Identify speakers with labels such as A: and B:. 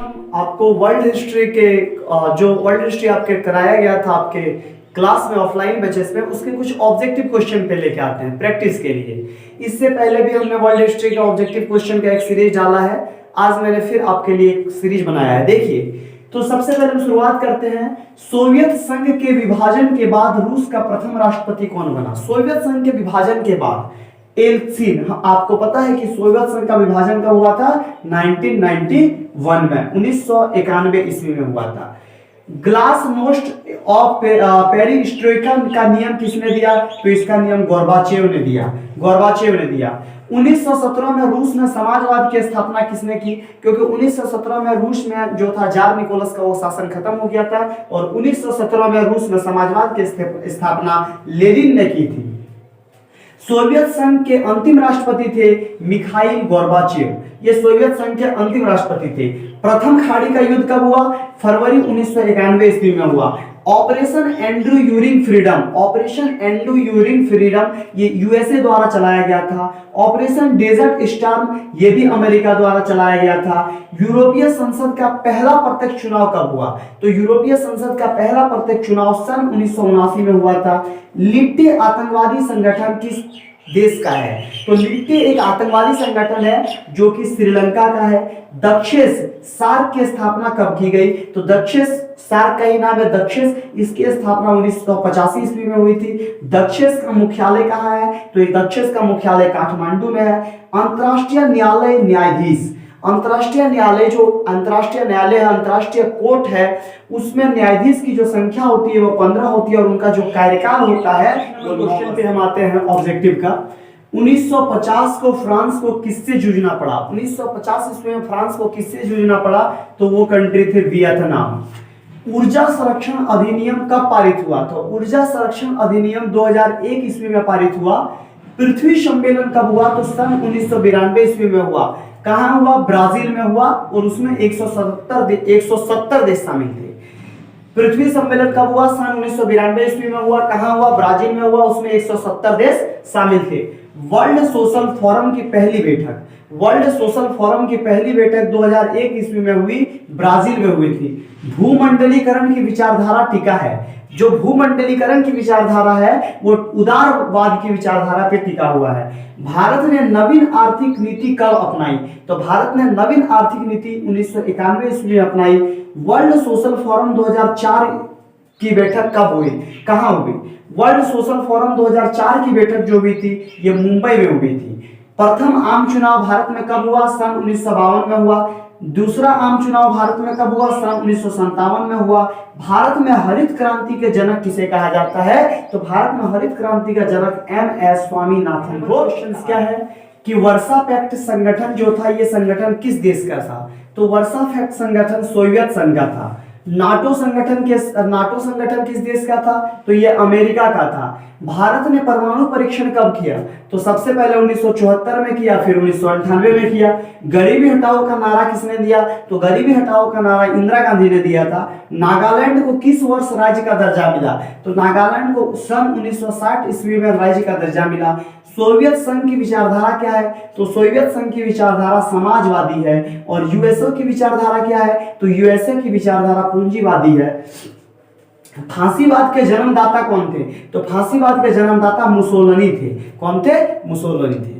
A: हम आपको world history के जो वर्ल्ड हिस्ट्री आपके कराया गया था आपके क्लास में ऑफलाइन बैचेस में, उसके कुछ ऑब्जेक्टिव क्वेश्चन पे लेके आते हैं प्रैक्टिस के लिए। इससे पहले भी हमने वर्ल्ड हिस्ट्री के ऑब्जेक्टिव क्वेश्चन का एक सीरीज डाला है, आज मैंने फिर आपके लिए एक सीरीज बनाया है। देखिए, तो सबसे पहले हम शुरुआत करते हैं, सोवियत संघ के विभाजन के बाद रूस का प्रथम राष्ट्रपति कौन बना? सोवियत संघ के विभाजन के बाद एल्त्सिन, आपको पता है कि सोवियत संघ का विभाजन कब हुआ था? 1991 में, 1991 ईस्वी में हुआ था। ग्लासनोस्ट ऑफ पेरिस्ट्रोइका का नियम किसने दिया? तो इसका नियम गोर्बाचेव ने दिया, गोर्बाचेव ने दिया। 1917 में रूस में समाजवाद की स्थापना किसने की? क्योंकि 1917 में रूस में जो था जार निकोलस का वो शासन खत्म हो गया था और 1917 में रूस में समाजवाद की स्थापना लेनिन ने की थी। सोवियत संघ के अंतिम राष्ट्रपति थे मिखाइल गोर्बाचेव, ये सोवियत संघ के अंतिम राष्ट्रपति थे। प्रथम खाड़ी का युद्ध कब हुआ? फरवरी 1991 ईस्वी में हुआ। Operation enduring freedom, operation enduring freedom ये यूएसए द्वारा चलाया गया था। ऑपरेशन डेजर्ट स्टॉर्म ये भी अमेरिका द्वारा चलाया गया था। यूरोपीय संसद का पहला प्रत्यक्ष चुनाव कब हुआ? तो यूरोपीय संसद का पहला प्रत्यक्ष चुनाव सन 1979 में हुआ था। लिट्टे आतंकवादी संगठन किस देश का है? तो लिट्टे एक आतंकवादी संगठन है जो कि श्रीलंका का है। दक्षेस सार्क की स्थापना कब की गई? तो दक्षेस सार्क का ही नाम है दक्षेस, इसकी स्थापना 1985 ईस्वी में हुई थी। दक्षेस का मुख्यालय कहाँ है? तो ये दक्षेस का मुख्यालय काठमांडू में है। अंतर्राष्ट्रीय न्यायालय न्यायाधीश, अंतर्राष्ट्रीय न्यायालय जो अंतर्राष्ट्रीय न्यायालय है, अंतर्राष्ट्रीय कोर्ट है, उसमें न्यायाधीश की जो संख्या होती है वो 15 होती है और उनका जो कार्यकाल होता है वो क्वेश्चन पे हम आते हैं ऑब्जेक्टिव का। 1950 को फ्रांस को किससे जूझना पड़ा? 1950 ईस्वी में फ्रांस को किससे जूझना पड़ा? तो वो कंट्री थे वियतनाम। ऊर्जा संरक्षण अधिनियम कब पारित हुआ? तो ऊर्जा संरक्षण अधिनियम 2001 ईस्वी में पारित हुआ। पृथ्वी सम्मेलन कब हुआ? तो सन 1992 ईस्वी में हुआ। कहाँ हुआ? ब्राजील में हुआ और उसमें 170 देश शामिल थे। पृथ्वी सम्मेलन कब हुआ? सन 1992 ईस्वी में हुआ। कहाँ हुआ? ब्राजील में हुआ, उसमें 170 देश शामिल थे। वर्ल्ड सोशल फोरम की पहली बैठक, वर्ल्ड सोशल फोरम की पहली बैठक 2001 ईस्वी में हुई, ब्राजील में हुई थी। भूमंडलीकरण की विचारधारा टिका है, जो भूमंडलीकरण की विचारधारा है वो उदारवाद की विचारधारा पे टिका हुआ है। भारत ने नवीन आर्थिक नीति कब अपनाई? तो भारत ने नवीन आर्थिक नीति 1991 ईस्वी में अपनाई। वर्ल्ड सोशल फोरम 2004 की बैठक कब हुई? कहाँ हुई? वर्ल्ड सोशल फोरम 2004 की बैठक जो हुई थी ये मुंबई में हुई थी। प्रथम आम चुनाव भारत में कब हुआ? सन 1952 में हुआ। दूसरा आम चुनाव भारत में कब हुआ? सन 1957 में हुआ। भारत में हरित क्रांति के जनक किसे कहा जाता है? तो भारत में हरित क्रांति का जनक एम.एस. स्वामीनाथन। क्वेश्चन क्या है कि वर्सा पैक्ट संगठन जो था ये संगठन किस देश का था? तो वर्सा पैक्ट संगठन सोवियत संघ का था। नाटो संगठन किस देश का था? तो ये अमेरिका का था। भारत ने परमाणु परीक्षण कब किया? तो सबसे पहले 1974 में किया, फिर 1998 में किया। गरीबी हटाओ का नारा किसने दिया? तो गरीबी हटाओ का नारा इंदिरा गांधी ने दिया था। नागालैंड को किस वर्ष राज्य का दर्जा मिला? तो नागालैंड को सन 1960 ईस्वी में राज्य का दर्जा मिला। सोवियत संघ की विचारधारा क्या है? तो सोवियत संघ की विचारधारा समाजवादी है। और यूएसए की विचारधारा क्या है? तो यूएसए की विचारधारा पूंजीवादी है। फांसीवाद के जन्मदाता कौन थे? तो फांसीवाद के जन्मदाता मुसोलिनी थे। कौन थे? मुसोलिनी थे।